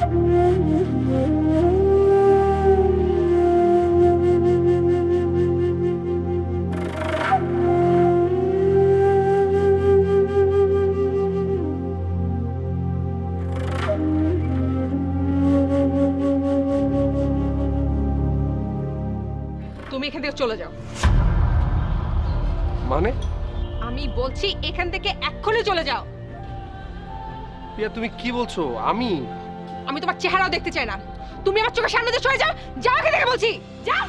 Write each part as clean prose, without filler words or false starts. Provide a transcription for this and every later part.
তুমি এখান থেকে চলে যাও। মানে? আমি বলছি এখান থেকে এক্ষুনি চলে যাও। প্রিয়া তুমি কি বলছো? আমি তোমার চেহারাও দেখতে চাই না। তুমি আমার চোখের সামনে দিয়ে সরে যাও। যাও এখান থেকে বলছি, যাও।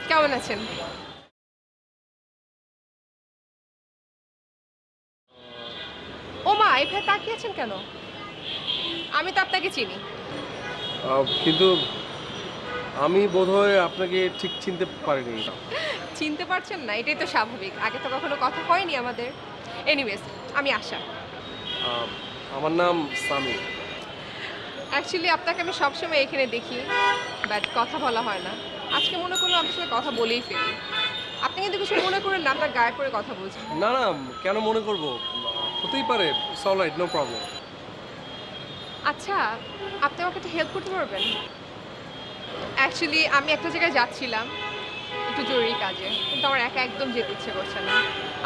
কেমন আছেন? ও মা, এভাবে তাকিয়ে আছেন কেন? আমি তো আপনাকে চিনি। কিন্তু আমি বোধহয় আপনাকে ঠিক চিনতে পারিনি। চিনতে পারছেন না? এটাই তো স্বাভাবিক, আগে তো কখনো কথা হয়নি আমাদের। এনিওয়েজ, আমি আশা। আমার নাম সামি। অ্যাকচুয়ালি আপনাকে আমি সবসময় এখানে দেখি, বাট কথা বলা হয় না। আজকে মনে করলাম আপনার সাথে কথা বলেই ফেলি। আপনি কিন্তু কিছু মনে করেন না, আপনার গায়ে পড়ে কথা বলছেন। না না, কেন মনে করব? হতেই পারে, ইটস অলরাইট, নো প্রবলেম। আচ্ছা, আপনি আমাকে একটা হেল্প করতে পারবেন? অ্যাকচুয়ালি আমি একটা জায়গায় যাচ্ছিলাম একটু জরুরি কাজে, কিন্তু আমার একা একদম যেতে ইচ্ছে করছে না।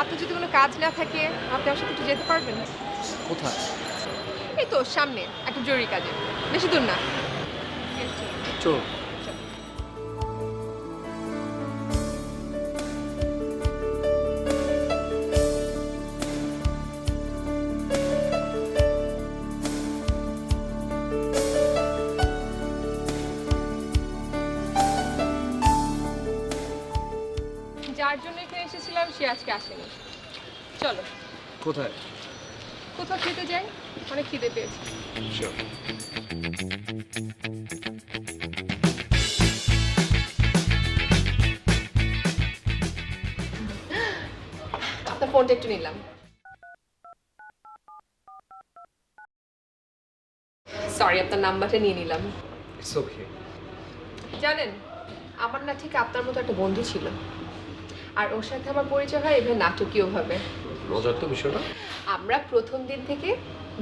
আপনার যদি কোনো কাজ না থাকে, আপনি আমার সাথে একটু যেতে পারবেন? কোথায়? এই তো সামনে একটা জরুরি কাজে, বেশি দূর না। চলো। যার জন্য এখানে এসেছিলাম সে আজকে আসেনি। চলো। কোথায়? কোথাও খেতে যাই, অনেক খিদে পেয়েছে। Sure. আপনার ফোনটা একটু নিলাম। সরি, আপনার নাম্বারটা নিয়ে নিলাম। It's okay. জানেন, আমার না ঠিক আপনার মতো একটা বন্ধু ছিল, আর ওর সাথে আমার পরিচয় হয় এভাবে নাটকীয়ভাবে। মজার তো বিষয়টা। আমরা প্রথম দিন থেকে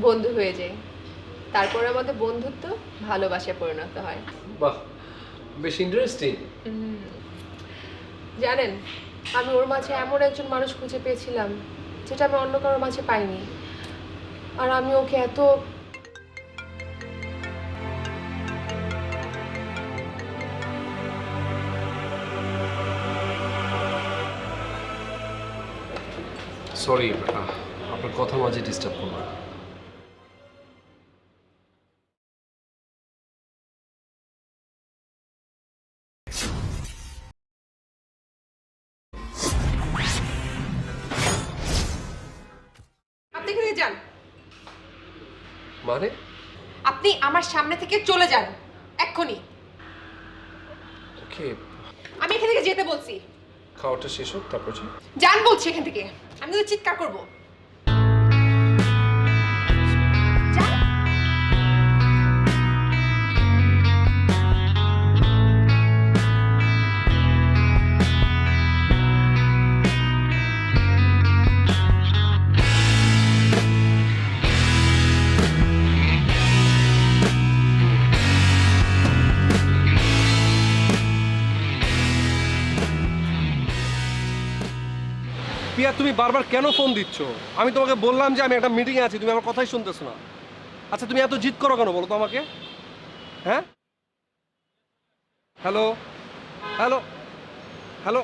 বন্ধু হয়ে যাই, তারপরে আমাদের বন্ধুত্ব ভালোবাসায় পরিণত হয়। বাহ, বেশ ইন্টারেস্টিং। জানেন, আমি ওর মাঝে এমন একজন মানুষ খুঁজে পেয়েছিলাম যেটা আমি অন্য কারোর মাঝে পাইনি। আর আমি ওকে এত সরি, আপনার কথা মাঝে ডিস্টার্ব করলাম। আপনি এখান থেকে যান। মানে? আপনি আমার সামনে থেকে চলে যান এক্ষুনি। ওকে, আমি এখান থেকে যেতে বলছি। খাওয়াটা শেষ হোক তারপর যে। যান বলছি এখান থেকে, আমি তো চিৎকার করবো। যান। পিয়া, তুমি বারবার কেন ফোন দিচ্ছ? আমি তোমাকে বললাম যে আমি একটা মিটিংয়ে আছি, তুমি আমার কথাই শুনতেছো না। আচ্ছা, তুমি এত জিদ করো কেন বলো তো আমাকে? হ্যাঁ, হ্যালো হ্যালো হ্যালো।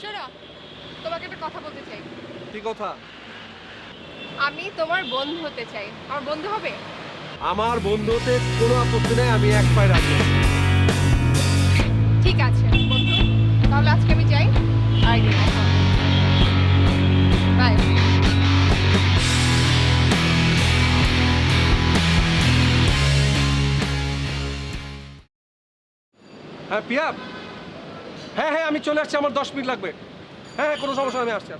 শোনো, তোমাকে একটা কথা বলতে চাই। কি কথা? আমি তোমার বন্ধু হতে চাই। আমার বন্ধু হবে? আমার বন্ধুতে কোনো আপত্তি নেই, আমি এক পায়ে রাখবো। ঠিক আছে বন্ধু, তাহলে আজকে আমি যাই। বাই। হ্যাঁ পিয়া, হ্যাঁ হ্যাঁ আমি চলে আসছি, আমার 10 মিনিট লাগবে। হ্যাঁ হ্যাঁ, কোনো সমস্যা নেই, আমি আসছি।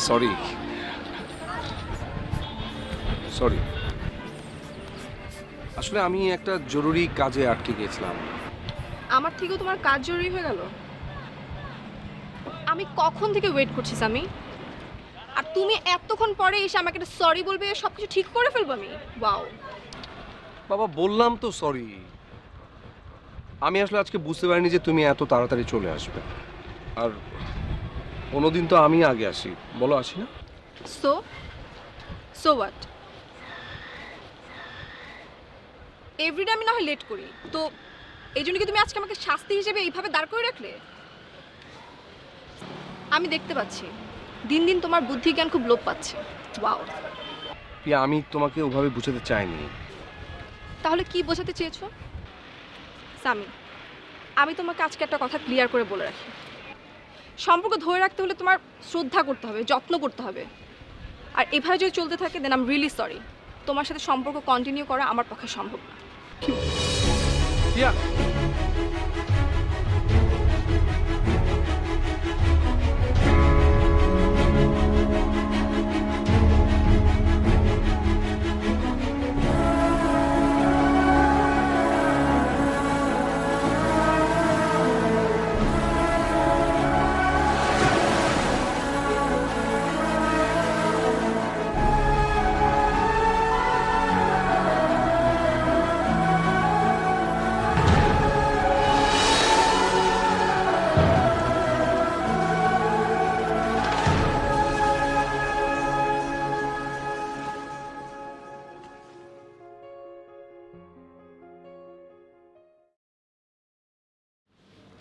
সরি সরি, আসলে আমি একটা জরুরি কাজে আটকে গিয়েছিলাম। আমার থেকেও তোমার কাজ জরুরি হয়ে গেল? আমি কখন থেকে ওয়েট করছি সামি, আর তুমি এতক্ষণ পরে এসে আমাকে একটা সরি বলবে, সব কিছু ঠিক করে ফেলবো আমি? ওয়াও। বাবা, বললাম তো সরি। আমি আসলে আজকে বুঝতে পারিনি যে তুমি এত তাড়াতাড়ি চলে আসবে। আর কোনোদিন তো আমি আগে আসি, বলো আসি না? So so what? এভরিডে আমি না হয় লেট করি, তো এই জন্য কি তুমি আজকে আমাকে শাস্তি হিসেবে এইভাবে দাঁড় করে রাখলে? আমি দেখতে পাচ্ছি দিন দিন তোমার বুদ্ধি জ্ঞান খুব লোপ পাচ্ছে। ওয়াও। পিয়া, আমি তোমাকে ওভাবে বুঝাতে চাইনি। তাহলে কি বোঝাতে চেয়েছো? সামি, আমি তোমাকে আজকে একটা কথা ক্লিয়ার করে বলে রাখি, সম্পর্ক ধরে রাখতে হলে তোমার শ্রদ্ধা করতে হবে, যত্ন করতে হবে। আর এভাবে যদি চলতে থাকে then I am really sorry, তোমার সাথে সম্পর্ক কন্টিনিউ করা আমার পক্ষে সম্ভব না। পিয়া,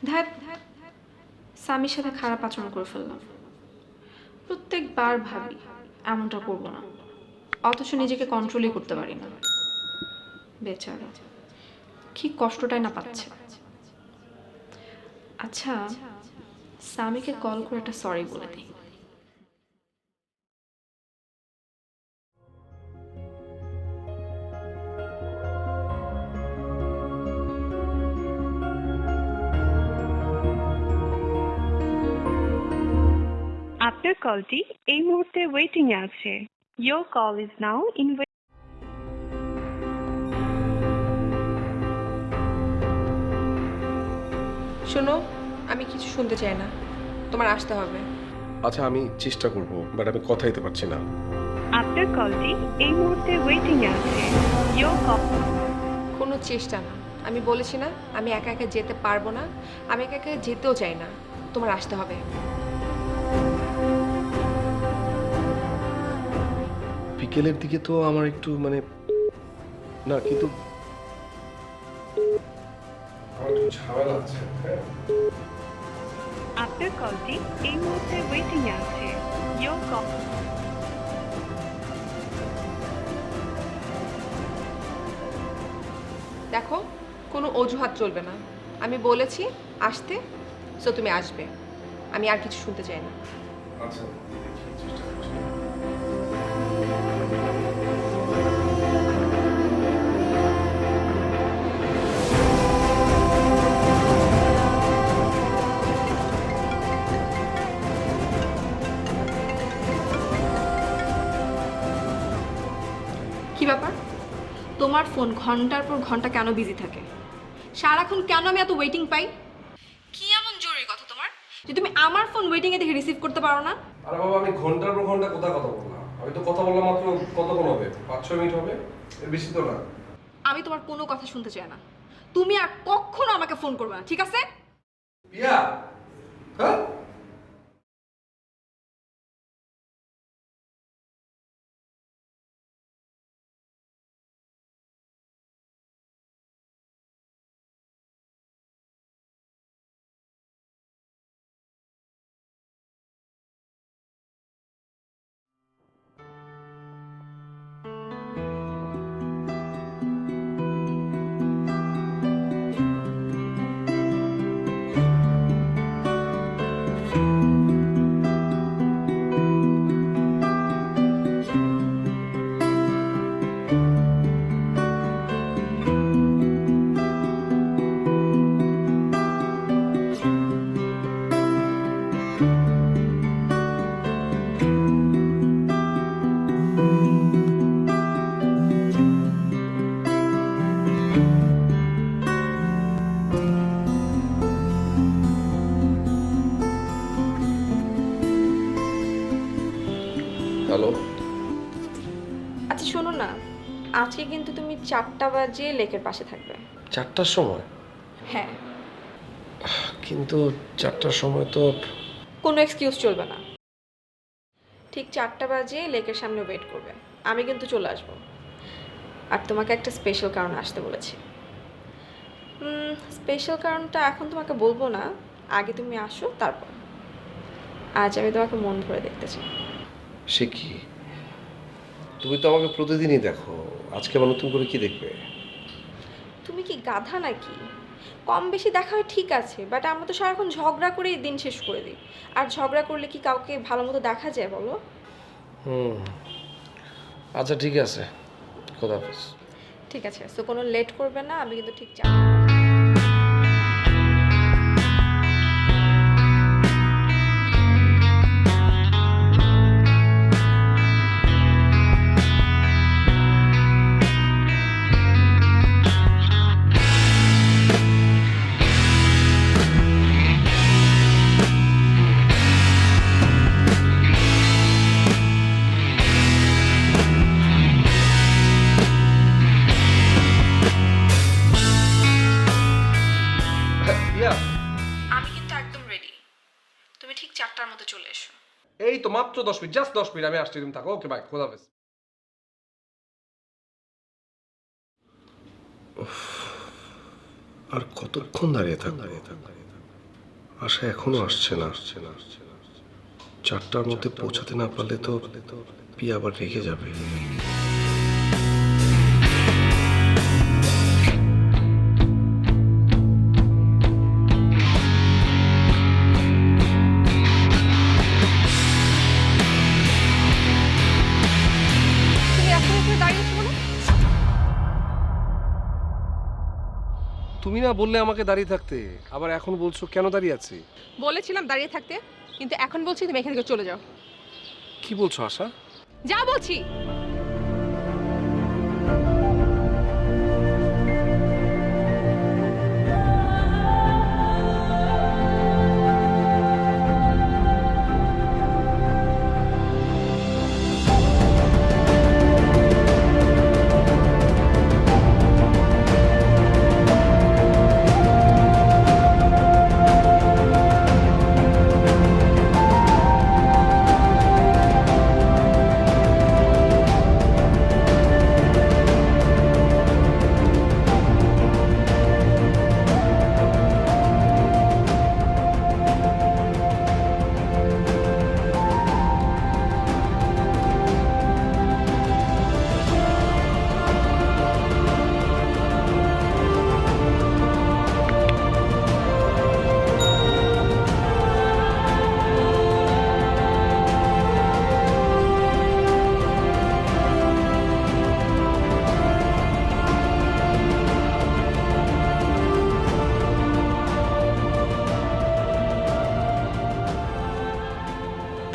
ধ্যাত স্বামীর সাথে খারাপ আচরণ করে ফেললাম। প্রত্যেকবার ভাবি এমনটা করবো না, অথচ নিজেকে কন্ট্রোলই করতে পারি না। বেচারা কি কষ্টটাই না পাচ্ছে। আচ্ছা, স্বামীকে কল করে একটা সরি বলে দিই। আপনার কলটি এই মুহূর্তে ওয়েটিং এ আছে। Your call is now in শোনো, আমি কিছু শুনতে চাই না, তোমার আসতে হবে। আচ্ছা আমি চেষ্টা করব, বাট আমি কথা দিতে পারছি না। আপনার কলটি এই মুহূর্তে ওয়েটিং এ আছে। Your call কোনো চেষ্টা না, আমি বলেছি না আমি একা একা যেতে পারবো না, আমি একা একা যেতেও চাই না, তোমার আসতে হবে। বিকেলের দিকে তো আমার একটু মানে না, কিন্তু আমার একটু ঝামেলা আছে। আপনার কলটি এই মুহূর্তে ওয়েটিং এ আছে। Your call দেখো, কোনো অজুহাত চলবে না, আমি বলেছি আসতে, সো তুমি আসবে, আমি আর কিছু শুনতে চাই না। আচ্ছা দেখি, চেষ্টা করছি। কি ব্যাপার, তোমার ফোন ঘন্টার পর ঘন্টা কেন বিজি থাকে? সারাক্ষণ কেন আমি এত ওয়েটিং পাই? কি এমন জরুরি কথা তোমার যে তুমি আমার ফোন ওয়েটিং এ দেখে রিসিভ করতে পারো না? আরে বাবা, আমি ঘন্টার পর ঘন্টা কোথায় কথা বললাম? আমি তো কথা বললাম মাত্র কতক্ষণ হবে, 5-6 মিনিট হবে, এর বেশি তো না। আমি তোমার কোনো কথা শুনতে চাই না, তুমি আর কখনো আমাকে ফোন করবে না, ঠিক আছে? পিয়া, হ্যাঁ হ্যালো। আচ্ছা শোনো না, আজকে কিন্তু তুমি 4টা বাজে লেকের পাশে থাকবে। 4টার সময়? হ্যাঁ। কিন্তু 4টার সময় তো কোনো এক্সকিউজ চলবে না, ঠিক 4টা বাজে লেকের সামনে ওয়েট করবে, আমি কিন্তু চলে আসব। আর তোমাকে একটা স্পেশাল কারণ আসতে বলেছি। স্পেশাল কারণটা এখন তোমাকে বলবো না, আগে তুমি আসো তারপর। আজ আমি তোমাকে মন ভরে দেখতে চাই। সে কি? তুমি তো আমাকে প্রতিদিনই দেখো, আজকে আবার নতুন করে কি দেখবে? তুমি কি গাধা নাকি? কম বেশি দেখা হয় ঠিক আছে, বাট আমরা তো সারাক্ষণ ঝগড়া করেই দিন শেষ করে দিই। আর ঝগড়া করলে কি কাউকে ভালো মতো দেখা যায় বলো? আচ্ছা ঠিক আছে, খোদাহাফেজ। ঠিক আছে, সো কোনো লেট করবে না, আমি কিন্তু ঠিক আমি কিন্তু একদম রেডি, তুমি ঠিক 4টার মতো চলে এসো। এই তো মাত্র 10 মিনিট, জাস্ট 10 মিনিট, আমি আসছি, তুমি থাকো। Okay bye, খোদাহাফেজ। আর কতক্ষণ দাঁড়িয়ে থাক? আশা এখনো আসছে না। 4টার মধ্যে পৌঁছাতে না পারলে তো পিয়া আবার রেগে যাবে। তুমি এখন এখানে দাঁড়িয়ে আছো বলো? তুমি না বললে আমাকে দাঁড়িয়ে থাকতে, আবার এখন বলছো কেন দাঁড়িয়ে আছি? বলেছিলাম দাঁড়িয়ে থাকতে, কিন্তু এখন বলছি তুমি এখান থেকে চলে যাও। কি বলছো আশা? যা বলছি।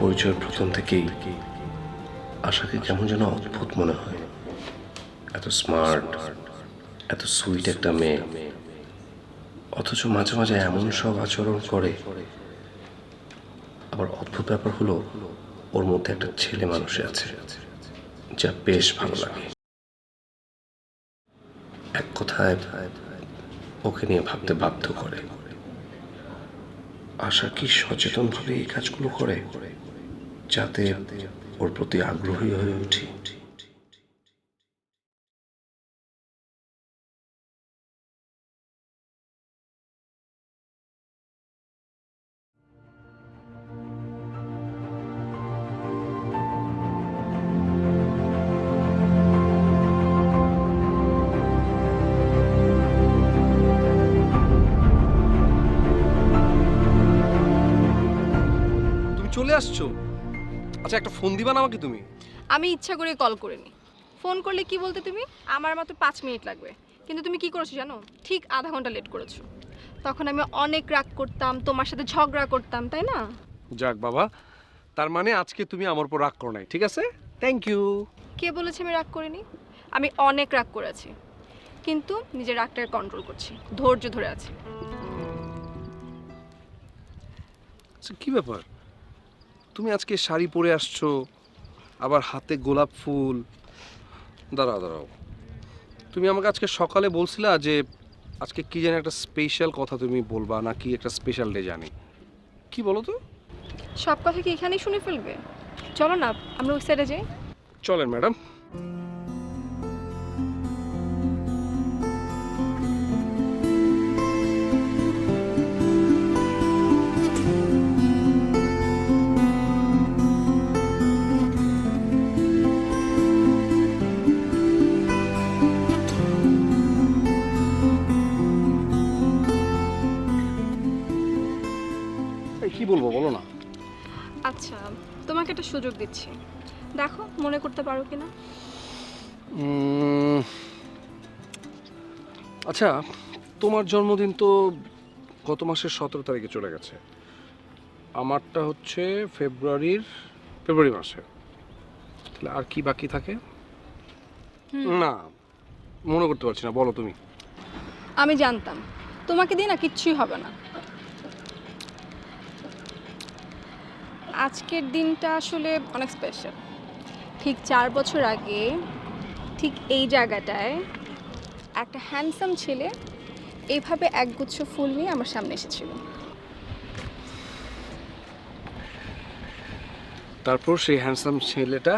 পরিচয়ের প্রথম থেকেই আশাকে কেমন যেন অদ্ভুত মনে হয়। এত স্মার্ট, এত সুইট একটা মেয়ে, অথচ মাঝে মাঝে এমন সব আচরণ করে। আবার অদ্ভুত ব্যাপার হলো, ওর মধ্যে একটা ছেলে মানুষ আছে যা বেশ ভালো লাগে। এক কথায় ওকে নিয়ে ভাবতে বাধ্য করে। আশা কি সচেতনভাবে এই কাজগুলো করে যাতে ওর প্রতি আগ্রহী হয়ে উঠি? তুমি চলে আসছো? আচ্ছা, একটা ফোন দিবা না আমাকে তুমি? আমি ইচ্ছা করে কল করিনি। ফোন করলে কি বলতে তুমি? আমার মাত্র 5 মিনিট লাগবে, কিন্তু তুমি কি করেছো জানো? ঠিক আধা ঘন্টা লেট করেছো। তখন আমি অনেক রাগ করতাম, তোমার সাথে ঝগড়া করতাম, তাই না? যাক বাবা, তার মানে আজকে তুমি আমার উপর রাগ করো নাই, ঠিক আছে? Thank you. কে বলেছে আমি রাগ করিনি? আমি অনেক রাগ করেছি, কিন্তু নিজের রাগটাকে কন্ট্রোল করছি, ধৈর্য ধরে আছি। আচ্ছা, কি ব্যাপার? তুমি আজকে শাড়ি পরে আসছো, আবার হাতে গোলাপ ফুল। দাঁড়াও দাঁড়াও, তুমি আমাকে আজকে সকালে বলছিলা যে আজকে কি জানি একটা স্পেশাল কথা তুমি বলবা, নাকি একটা স্পেশাল ডে জানি। কি বলো তো? সব কথা কি এখানেই শুনে ফেলবে? চলো না আমরা ওই সাইডে যাই। চলেন ম্যাডাম। কি বলবো বলো না? আচ্ছা, তোমাকে একটা সুযোগ দিচ্ছি, দেখো মনে করতে পারো কিনা। আচ্ছা, তোমার জন্মদিন তো গত মাসের 17 তারিখে চলে গেছে। আমারটা হচ্ছে ফেব্রুয়ারি মাসে। তাহলে আর কি বাকি থাকে? না, মনে করতে পারছি না, বলো তুমি। আমি জানতাম তোমাকে দিয়ে না কিচ্ছুই হবে না। আজকের দিনটা আসলে অনেক স্পেশাল। ঠিক 4 বছর আগে ঠিক এই জায়গাটায় একটা হ্যান্ডসাম ছেলে এইভাবে একগুচ্ছ ফুল নিয়ে আমার সামনে এসেছিল। তারপর সেই হ্যান্ডসাম ছেলেটা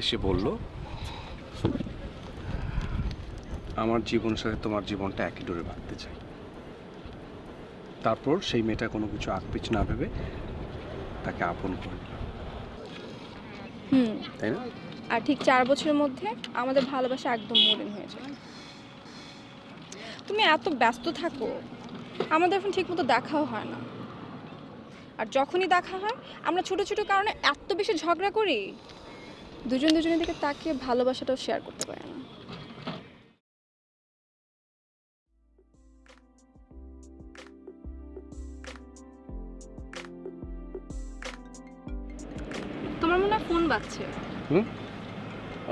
এসে বলল, আমার জীবনের সাথে তোমার জীবনটা একই ডোরে বাঁধতে চাই। তারপর সেই মেয়েটা কোনো কিছু আকপিছ না ভেবে তাকে আপন করে নিল, তাই না? আর ঠিক 4 বছরের মধ্যে আমাদের ভালোবাসা একদম মলিন হয়ে যায়। তুমি এত ব্যস্ত থাকো, আমাদের এখন ঠিকমতো দেখাও হয় না। আর যখনই দেখা হয় আমরা ছোট ছোট কারণে এত বেশি ঝগড়া করি, দুজনের দিকে তাকিয়ে ভালোবাসাটাও শেয়ার করতে পারে না। তোমার মনে হয় ফোন বাজছে।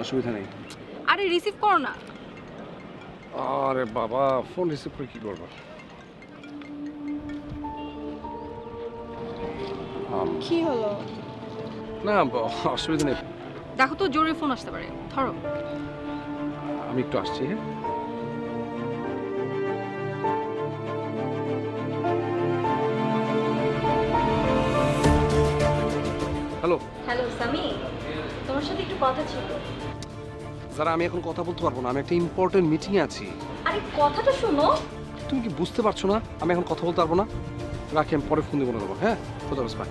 অসুবিধা নেই। আরে রিসিভ করো না। আরে বাবা, ফোন রিসিভ করে কি করবো? কি হলো? না, অসুবিধা নেই। দেখো তো, জরুরি ফোন আসতে পারে, ধরো। আমি একটু আসছি। হ্যাঁ, হ্যালো। হ্যালো সামি, তোমার সাথে একটু কথা ছিল। যারা আমি এখন কথা বলতে পারবো না, আমি একটা ইম্পর্টেন্ট মিটিংয়ে আছি। আরে কথাটা শোনো। তুমি কি বুঝতে পারছো না আমি এখন কথা বলতে পারবো না? রাখি, আমি পরে ফোন দিয়ে বলে দেবো। হ্যাঁ, কোথাও বাই।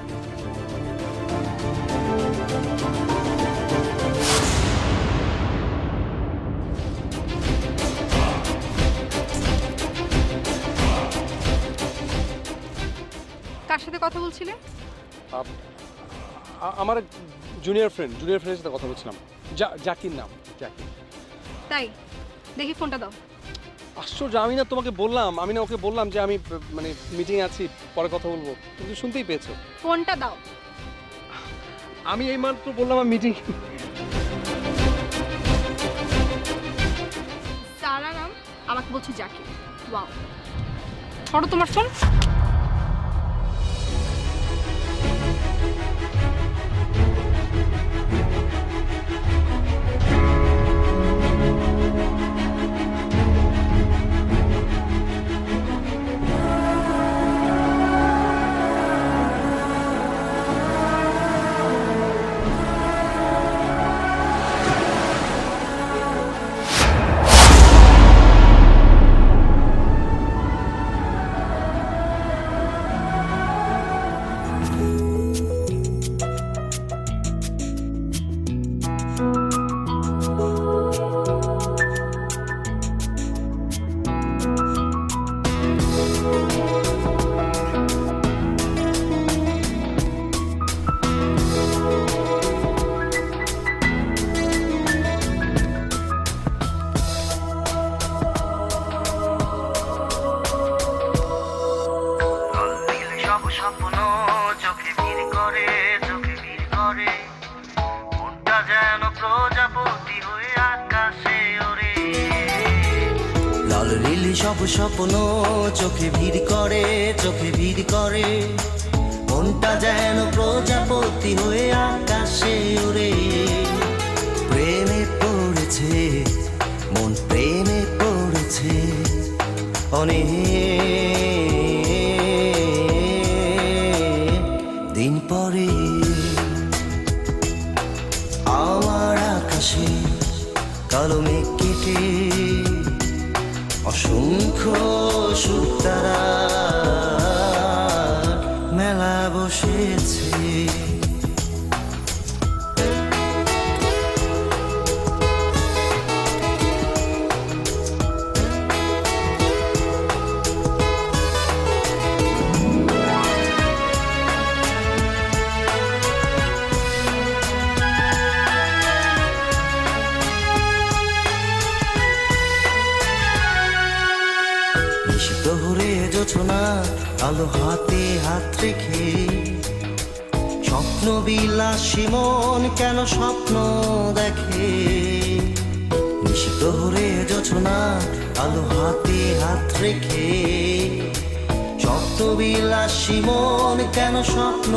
কার সাথে কথা বলছিলে? আমার জুনিয়র ফ্রেন্ডের সাথে কথা বলছিলাম। জাকির নাম, জাকির। তাই দেখি ফোনটা দাও। আশ্চর্য, আমি না তোমাকে বললাম, আমি না ওকে বললাম যে আমি মানে মিটিংয়ে আছি, পরে কথা বলবো, তুমি শুনতেই পেয়েছো। ফোনটা দাও। আমি এই মাত্র বললাম আমি মিটিং। সারা নাম, আমাকে বলছো জাকির। ওয়াও, ধরো তোমার ফোন। স্বপ্ন চোখে ভিড় করে, চোখে ভিড় করে, মনটা যেন প্রজাপতি হয়ে আকাশে ওড়ে। লাল নীল সব স্বপ্ন চোখে ভিড় করে, চোখে ভিড় করে, মনটা যেন প্রজাপতি হয়ে আকাশে ওড়ে। প্রেমে পড়েছে মন, প্রেমে পড়েছে অনেক দিন পরে। আমার আকাশে কালো মেঘ কেটে অসংখ্য সুতারা মেলা বসেছে। শহরে জোছনা আলো হাতে হাত রেখে, স্বপ্ন বিলাসী মন কেন স্বপ্ন দেখে। নিশিতহরে জোছনা আলো হাতে হাত রেখে, স্বপ্ন বিলাসী মন কেন স্বপ্ন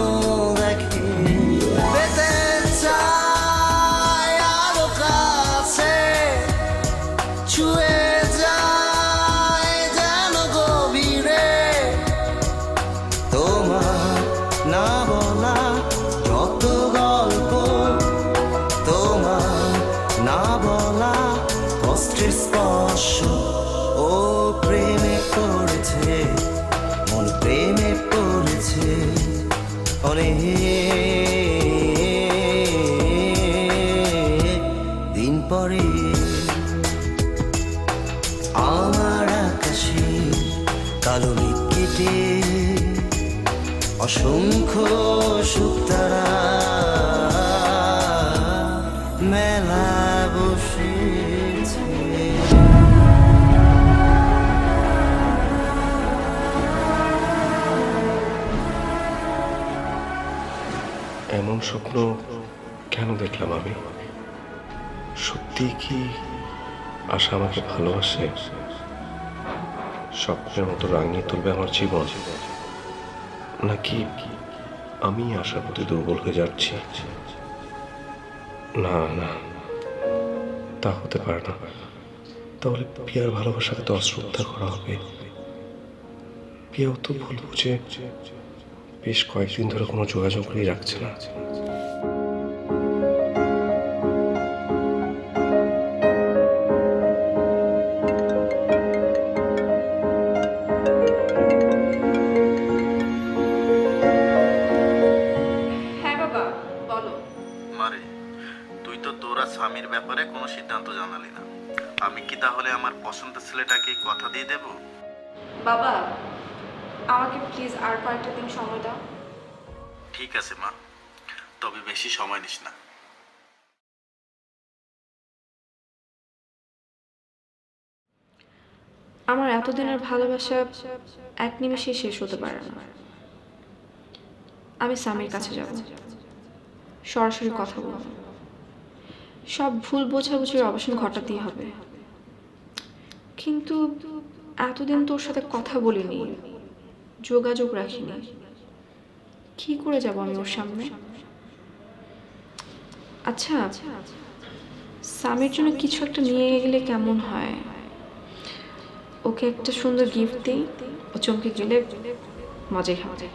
দেখে। পেতে চায় আলো কাছে ছুঁয়ে না বলা যত গল্প, তোমার না বলা কষ্টের স্পর্শ। ও প্রেমে পড়েছে মন, প্রেমে হয়েছে অনেক দিন পরে আমার আকাশে কালো মেঘ কেটে অসংখ্য শুকতারা মেলা বসেছে। এমন স্বপ্ন কেন দেখলাম আমি? সত্যি কি আশা আমাকে ভালোবাসে? স্বপ্নের মতো রাঙিয়ে তুলবে আমার জীবন, নাকি আমি আশার প্রতি দুর্বল হয়ে যাচ্ছি? না না, তা হতে পারে না। তাহলে পিয়ার ভালোবাসাকে তো অশ্রদ্ধা করা হবে। পিয়াও তো ভুল বুঝে বেশ কয়েকদিন ধরে কোনো যোগাযোগই রাখছে না। হ্যাঁ বাবা, বলো। মারে, তুই তো তোর আর স্বামীর ব্যাপারে কোনো সিদ্ধান্ত জানালি না। আমি কি তাহলে আমার পছন্দের ছেলেটাকে কথা দিয়ে দেব? বাবা, আমাকে প্লিজ আর কয়েকটা দিন সময় দাও। ঠিক আছে মা, তবে বেশি সময় নিস না। আমার এতদিনের ভালোবাসা এক নিমেষে শেষ হতে পারে না। আমি স্বামীর কাছে যাব, সরাসরি কথা বলবো, সব ভুল বোঝাবুঝির অবসান ঘটাতেই হবে। কিন্তু এতদিন তোর সাথে কথা বলিনি, যোগাযোগ রাখিনি, কি করে যাব আমি ওর সামনে? আচ্ছা, স্বামীর জন্য কিছু একটা নিয়ে গেলে কেমন হয়? ওকে একটা সুন্দর গিফট দিই, ও চমকে গেলে মজাই হবে।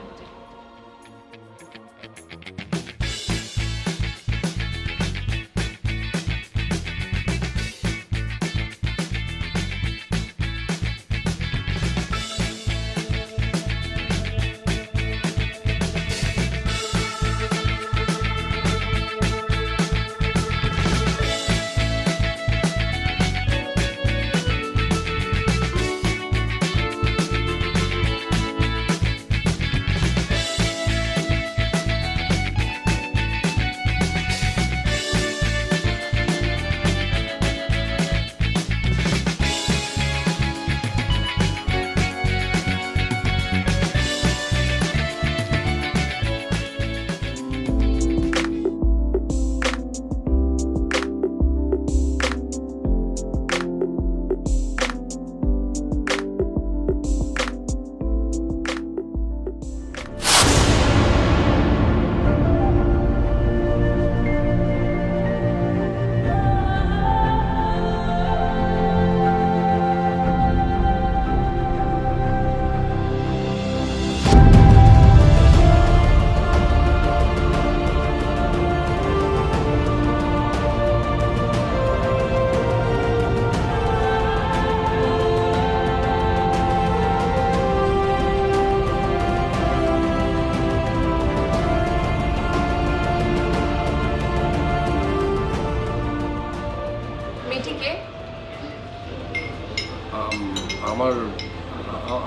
আমার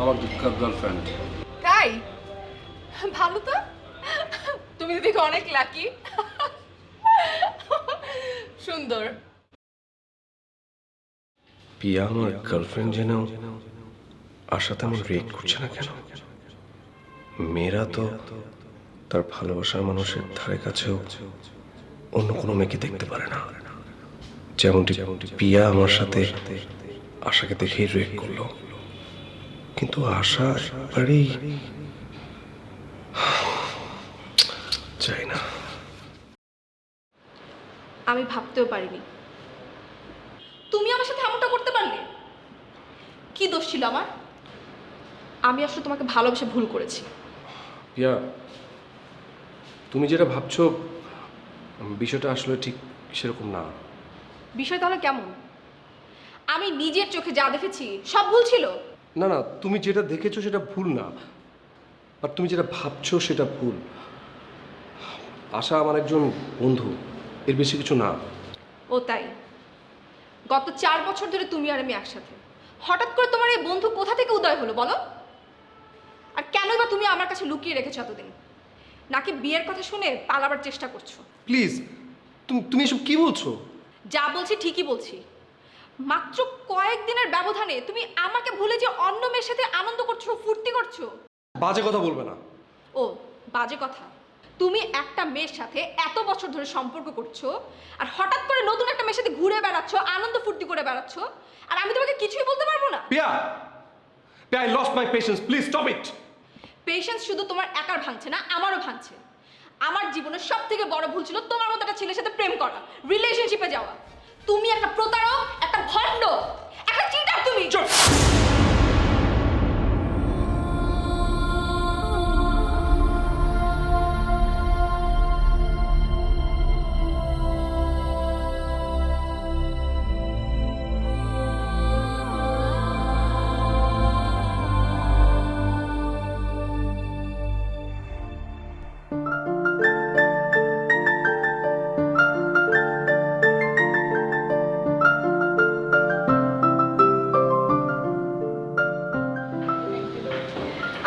আমার গার্লফ্রেন্ড। তাই? ভালো তো, তুমি তো দেখি অনেক লাকি। সুন্দর। পিয়া আমার গার্লফ্রেন্ড জেনেও আশা তেমন রেট করছে না কেন? মেয়েরা তো তার ভালোবাসার মানুষের ধারে কাছেও অন্য কোনো মেয়েকে দেখতে পারে না। যেমনটি পিয়া আমার সাথে আশাকে দেখেই রেট করলো, কিন্তু আশা একবারেই চাই না। আমি ভাবতেও পারিনি তুমি আমার সাথে এমনটা করতে পারলে। কি দোষ ছিল আমার? আমি আসলে তোমাকে ভালোবেসে ভুল করেছি। পিয়া, তুমি যেটা ভাবছো বিষয়টা আসলে ঠিক সেরকম না। বিষয় তাহলে কেমন? আমি নিজের চোখে যা দেখেছি সব ভুল ছিল। না না, তুমি যেটা দেখেছো সেটা ভুল না। আর তুমি যেটা ভাবছো সেটা ভুল। আশা আমার একজন বন্ধু, এর বেশি কিছু না। ও তাই? গত 4 বছর ধরে তুমি আর আমি একসাথে, হঠাৎ করে তোমার এই বন্ধু কোথা থেকে উদয় হলো বলো? আর কেনই বা তুমি আমার কাছে লুকিয়ে রেখেছো এতদিন? নাকি বিয়ের কথা শুনে পালাবার চেষ্টা করছো? প্লিজ, তুমি এসব কি বলছো? যা বলছি ঠিকই বলছি। মাত্র কয়েকদিনের ব্যবধানে তুমি আমাকে ভুলে যে অন্য মেয়ের সাথে আনন্দ করছো, ফুর্তি করছো। বাজে কথা বলবে না। ও বাজে কথা? তুমি একটা মেয়ের সাথে এত বছর ধরে সম্পর্ক করছো, আর হঠাৎ করে নতুন একটা মেয়ের সাথে ঘুরে বেড়াচ্ছ, আনন্দ ফুর্তি করে বেড়াচ্ছ, আর আমি তোমাকে কিছুই বলতে পারবো না? Piya, Piya, I lost my patience, please stop it. Patience শুধু তোমার একার ভাঙছে না, আমারও ভাঙছে। আমার জীবনের সব থেকে বড় ভুল ছিল তোমার মতো একটা ছেলের সাথে প্রেম করা, রিলেশনশিপে যাওয়া। তুমি একটা প্রতারক, একটা ভণ্ড, একটা চিটার তুমি।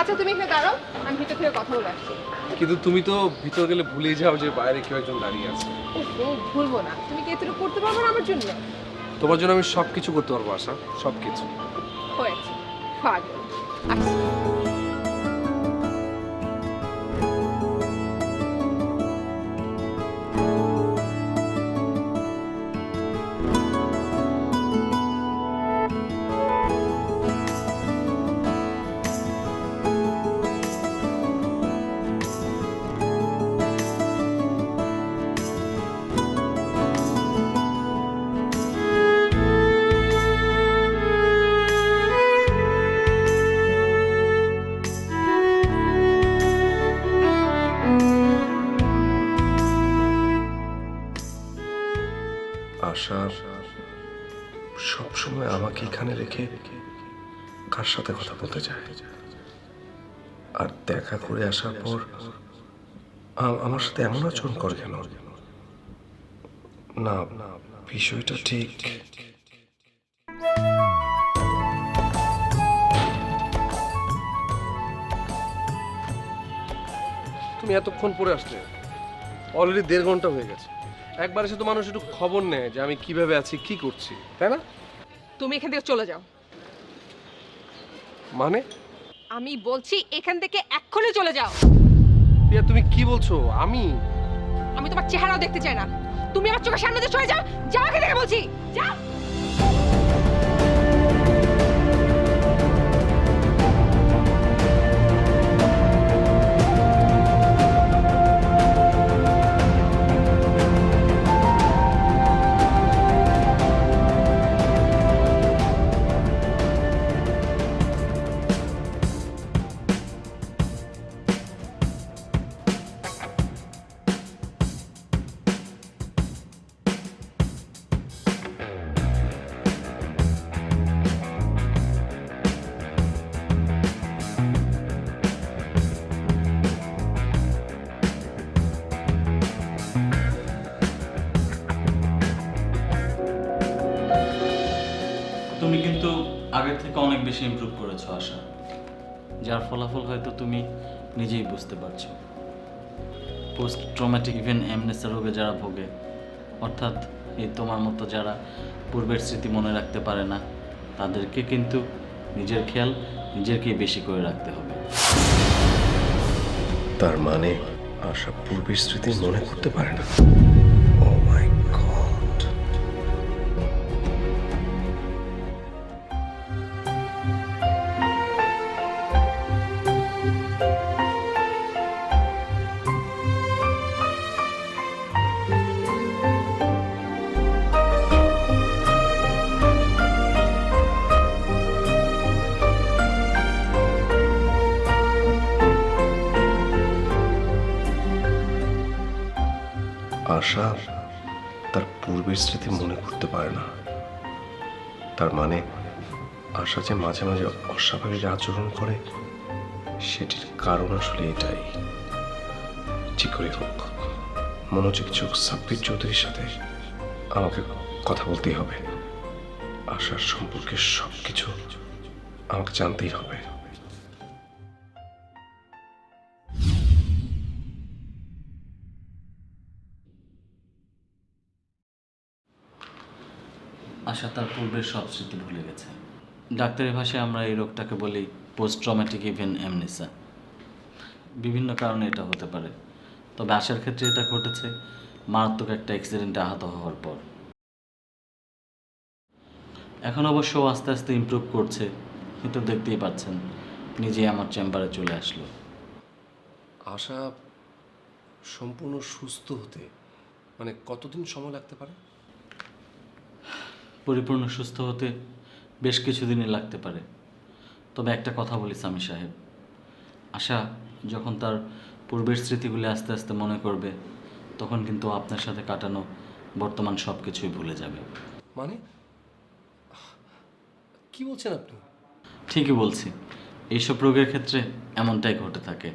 আচ্ছা তুমি এখানে দাঁড়াও, আমি ভিতর থেকে কথা বলে আসছি। কিন্তু তুমি তো ভিতর গেলে ভুলেই যাও যে বাইরে কেউ একজন দাঁড়িয়ে আছে। ও ভুলবো না, তুমি কি এতটুকু করতে পারবে না আমার জন্য? তোমার জন্য আমি সবকিছু করতে পারবো আশা, সবকিছু। হয়েছে, পাগল। আসছি। আশা সবসময় আমাকে এখানে রেখে কার সাথে কথা বলতে চায়, আর দেখা করে আসার পর আমার সাথে এমন আচরণ করে কেন? না, বিষয়টা ঠিক। তুমি এতক্ষণ পরে আসলে, অলরেডি 1.5 ঘন্টা হয়ে গেছে। একবার এসে তো মানুষ একটু খবর নেয় যে আমি কিভাবে আছি, কি করছি, তাই না? তুমি এখান থেকে চলে যাও। মানে? আমি বলছি এখান থেকে এক্ষুনি চলে যাও। পিয়া, তুমি কি বলছো? আমি তোমার চেহারাও দেখতে চাই না। তুমি আমার চোখের সামনে দিয়ে সরে যাও। যাও এখান থেকে বলছি, যাও। তুমি কিন্তু আগের থেকে অনেক বেশি ইমপ্রুভ করেছো আশা, যার ফলাফল হয়তো তুমি নিজেই বুঝতে পারছো। পোস্ট ট্রমাটিক ইভেন্ট অ্যামনেসিয়া রোগে যারা ভোগে, অর্থাৎ এই তোমার মতো যারা পূর্বের স্মৃতি মনে রাখতে পারে না, তাদেরকে কিন্তু নিজের খেয়াল নিজেরকেই বেশি করে রাখতে হবে। তার মানে আশা পূর্বের স্মৃতি মনে করতে পারে না? ও মাই গড! আশা তার পূর্বের স্মৃতি মনে করতে পারে না, তার মানে আশা যে মাঝে মাঝে অস্বাভাবিক আচরণ করে সেটির কারণ আসলে এটাই, যে করে হোক মনোচিকিৎসক সাব্বির চৌধুরীর সাথে আমাকে কথা বলতেই হবে। আশার সম্পর্কে সবকিছু আমাকে জানতেই হবে। আশা তার পূর্বের সব স্মৃতি ভুলে গেছে। ডাক্তারি ভাষায় আমরা এই রোগটাকে বলি পোস্ট ট্রমেটিক ইভেন্ট অ্যামনেসিয়া। বিভিন্ন কারণে এটা হতে পারে, তবে আশার ক্ষেত্রে এটা ঘটেছে মারাত্মক একটা অ্যাক্সিডেন্টে আহত হওয়ার পর। এখন অবশ্য ও আস্তে আস্তে ইমপ্রুভ করছে, কিন্তু দেখতেই পাচ্ছেন নিজেই আমার চেম্বারে চলে আসলো। আশা সম্পূর্ণ সুস্থ হতে মানে কতদিন সময় লাগতে পারে? পরিপূর্ণ সুস্থ হতে বেশ কিছুদিনই লাগতে পারে। তবে একটা কথা বলি সামি সাহেব, আশা যখন তার পূর্বের স্মৃতিগুলি আস্তে আস্তে মনে করবে, তখন কিন্তু আপনার সাথে কাটানো বর্তমান সব কিছুই ভুলে যাবে। মানে কি বলছেন আপনি? ঠিকই বলছি, এইসব রোগের ক্ষেত্রে এমনটাই ঘটে থাকে।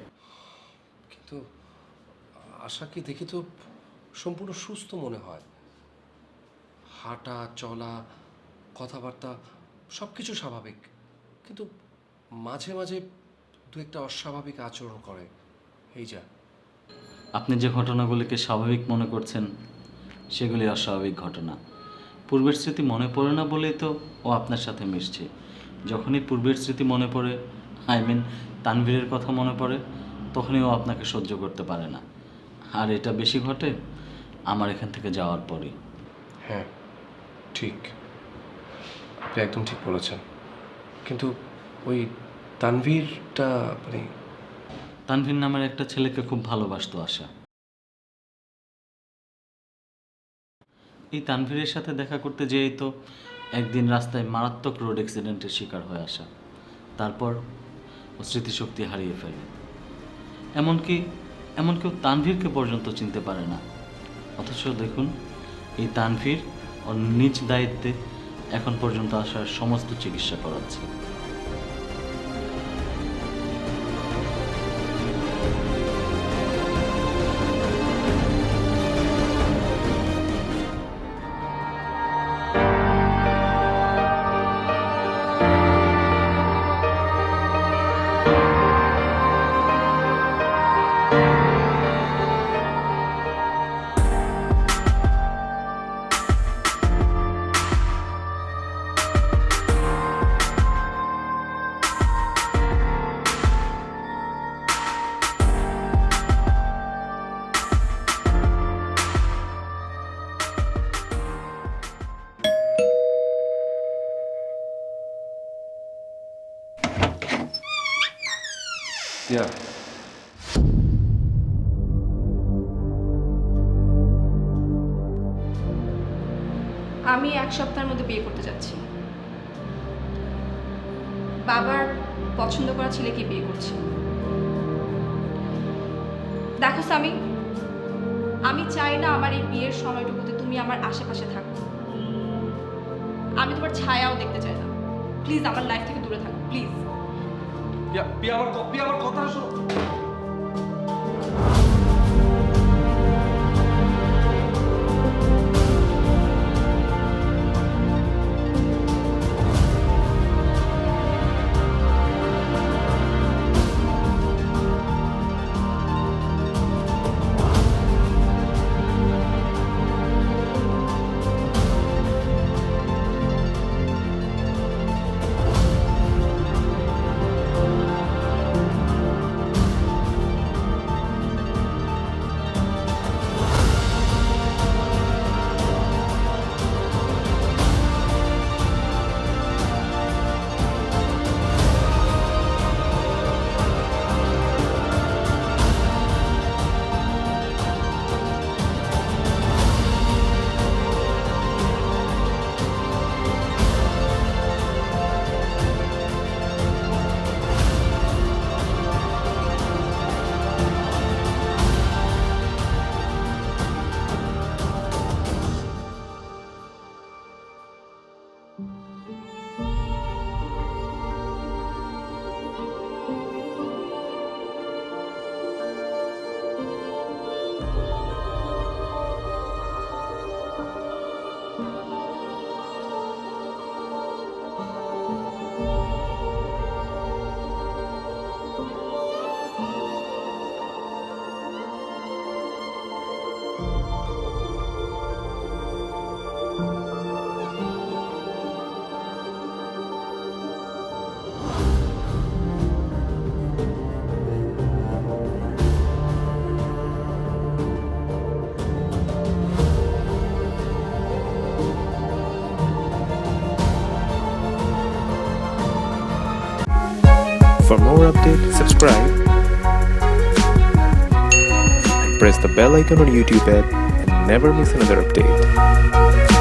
কিন্তু আশাকে দেখে তো সম্পূর্ণ সুস্থ মনে হয়। হাঁটা চলা কথাবার্তা সব কিছু স্বাভাবিক, কিন্তু মাঝে মাঝে দু একটা অস্বাভাবিক আচরণ করে। এই যা। আপনি যে ঘটনাগুলিকে স্বাভাবিক মনে করছেন সেগুলি অস্বাভাবিক ঘটনা। পূর্বের স্মৃতি মনে পড়ে না বলেই তো ও আপনার সাথে মিশছে। যখনই পূর্বের স্মৃতি মনে পড়ে, তানভীরের কথা মনে পড়ে, তখনই ও আপনাকে সহ্য করতে পারে না। আর এটা বেশি ঘটে আমার এখান থেকে যাওয়ার পরই। হ্যাঁ ঠিক, আপনি একদম ঠিক বলেছেন। কিন্তু ওই তানভীরটা মানে তানভীর নামের একটা ছেলেকে খুব ভালোবাসতো আশা। এই তানভীরের সাথে দেখা করতে যেয়েই তো একদিন রাস্তায় মারাত্মক রোড অ্যাক্সিডেন্টের শিকার হয়ে আসা। তারপর ও স্মৃতিশক্তি হারিয়ে ফেলে। এমনকি ও তানভীরকে পর্যন্ত চিনতে পারে না। অথচ দেখুন, এই তানভীর ওর নিজ দায়িত্বে এখন পর্যন্ত আসার সমস্ত চিকিৎসা করাচ্ছে। Yeah. আমি 1 সপ্তাহের মধ্যে বিয়ে করতে যাচ্ছি। বাবার পছন্দ করা ছেলেকে বিয়ে করছি। দেখো সামি, আমি চাই না আমার এই বিয়ের সময়টুকুতে তুমি আমার আশেপাশে থাকো। আমি তোমার ছায়াও দেখতে চাই না। প্লিজ আমার লাইফ থেকে দূরে থাকো, প্লিজ। পিয়া আমার কথা শোনো। For more updates, subscribe and press the bell icon on YouTube app and never miss another update.